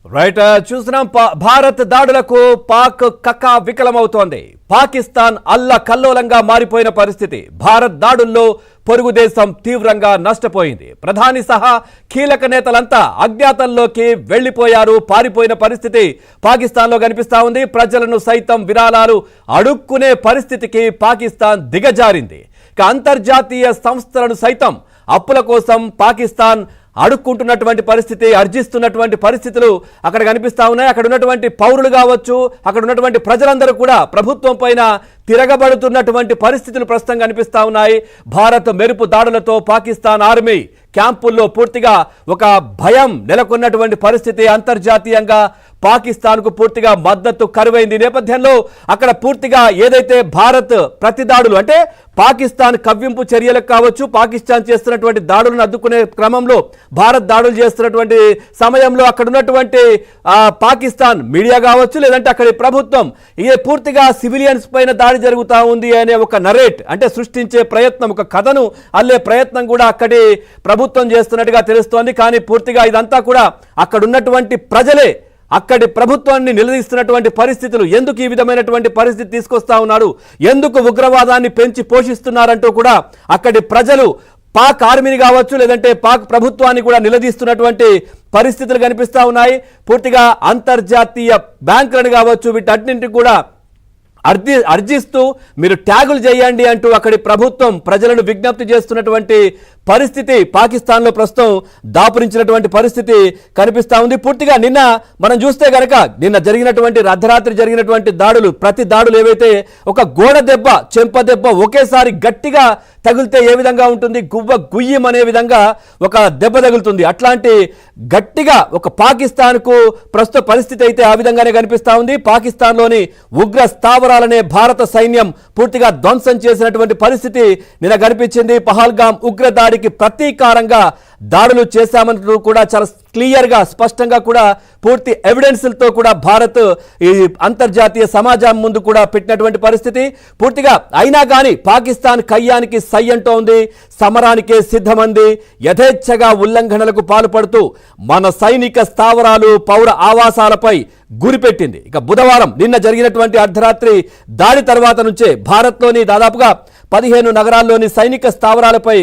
Right చూస్తున్నాం భారత్ దాడులకు పాక్ కక్క వికలమవుతోంది. పాకిస్తాన్ అల్లకల్లోలంగా మారిపోయిన పరిస్థితి. భారత్ దాడుల్లో పొరుగు దేశం తీవ్రంగా నష్టపోయింది. ప్రధాని సహా కీలక నేతలంతా అజ్ఞాతంలోకి వెళ్లిపోయారు. పారిపోయిన పరిస్థితి పాకిస్తాన్లో కనిపిస్తా ఉంది. ప్రజలను సైతం విరాళాలు అడుక్కునే పరిస్థితికి పాకిస్తాన్ దిగజారింది. అంతర్జాతీయ సంస్థలను సైతం అప్పుల కోసం పాకిస్తాన్ అడుక్కుంటున్నటువంటి పరిస్థితి, అర్జిస్తున్నటువంటి పరిస్థితులు అక్కడ కనిపిస్తా ఉన్నాయి. అక్కడ ఉన్నటువంటి పౌరులు కావచ్చు, అక్కడ ఉన్నటువంటి ప్రజలందరూ కూడా ప్రభుత్వం పైన తిరగబడుతున్నటువంటి పరిస్థితులు ప్రస్తుతం కనిపిస్తా ఉన్నాయి. భారత్ మెరుపు దాడులతో పాకిస్తాన్ ఆర్మీ క్యాంపుల్లో పూర్తిగా ఒక భయం నెలకొన్నటువంటి పరిస్థితి. అంతర్జాతీయంగా పాకిస్తాన్కు పూర్తిగా మద్దతు కరువైంది. నేపథ్యంలో అక్కడ పూర్తిగా ఏదైతే భారత్ ప్రతిదాడులు అంటే పాకిస్తాన్ కవ్వింపు చర్యలకు కావచ్చు, పాకిస్తాన్ చేస్తున్నటువంటి దాడులను అడ్డుకునే క్రమంలో భారత్ దాడులు చేస్తున్నటువంటి సమయంలో అక్కడ ఉన్నటువంటి పాకిస్తాన్ మీడియా కావచ్చు, లేదంటే అక్కడి ప్రభుత్వం ఇది పూర్తిగా సివిలియన్స్ పైన దాడి జరుగుతూ ఉంది అనే ఒక నరేట్ అంటే సృష్టించే ప్రయత్నం, ఒక కథను అల్లే ప్రయత్నం కూడా అక్కడి ప్రభుత్వం చేస్తున్నట్టుగా తెలుస్తోంది. కానీ పూర్తిగా ఇదంతా కూడా అక్కడ ఉన్నటువంటి ప్రజలే అక్కడి ప్రభుత్వాన్ని నిలదీస్తున్నటువంటి పరిస్థితులు. ఎందుకు ఈ విధమైనటువంటి పరిస్థితి తీసుకొస్తా ఉన్నారు, ఎందుకు ఉగ్రవాదాన్ని పెంచి పోషిస్తున్నారంటూ కూడా అక్కడి ప్రజలు పాక్ ఆర్మీని కావచ్చు, లేదంటే పాక్ ప్రభుత్వాన్ని కూడా నిలదీస్తున్నటువంటి పరిస్థితులు కనిపిస్తా ఉన్నాయి. పూర్తిగా అంతర్జాతీయ బ్యాంకులను కావచ్చు, వీటన్నింటికి కూడా అర్జిస్తూ మీరు ట్యాగులు చేయండి అంటూ అక్కడి ప్రభుత్వం ప్రజలను విజ్ఞప్తి చేస్తున్నటువంటి పరిస్థితి పాకిస్తాన్లో ప్రస్తుతం దాపురించినటువంటి పరిస్థితి కనిపిస్తా ఉంది. పూర్తిగా నిన్న మనం చూస్తే గనక నిన్న జరిగినటువంటి అర్ధరాత్రి జరిగినటువంటి దాడులు, ప్రతి దాడులు ఏవైతే ఒక గోడ దెబ్బ, చెంప దెబ్బ ఒకేసారి గట్టిగా తగిలితే ఏ విధంగా ఉంటుంది, గువ్వ గుయ్యం అనే విధంగా ఒక దెబ్బ తగులుతుంది. అట్లాంటి గట్టిగా ఒక పాకిస్తాన్కు ప్రస్తుత పరిస్థితి అయితే ఆ విధంగానే కనిపిస్తా ఉంది. పాకిస్తాన్లోని ఉగ్ర స్థావరాలనే భారత సైన్యం పూర్తిగా ధ్వంసం చేసినటువంటి పరిస్థితి నిన్న కనిపించింది. పహల్గాం ఉగ్ర దాడికి ప్రతీకారంగా దాడులు చేశామంటూ కూడా చాలా క్లియర్గా స్పష్టంగా కూడా పూర్తి ఎవిడెన్స్లతో కూడా భారత్ ఈ అంతర్జాతీయ సమాజం ముందు కూడా పెట్టినటువంటి పరిస్థితి. పూర్తిగా అయినా కానీ పాకిస్తాన్ కయ్యానికి సై అంటోంది, సమరానికే సిద్ధమంది. యథేచ్ఛగా ఉల్లంఘనలకు పాల్పడుతూ మన సైనిక స్థావరాలు, పౌర ఆవాసాలపై గురిపెట్టింది. ఇక బుధవారం నిన్న జరిగినటువంటి అర్ధరాత్రి దాడి తర్వాత నుంచే భారత్లోని దాదాపుగా 15 నగరాల్లోని సైనిక స్థావరాలపై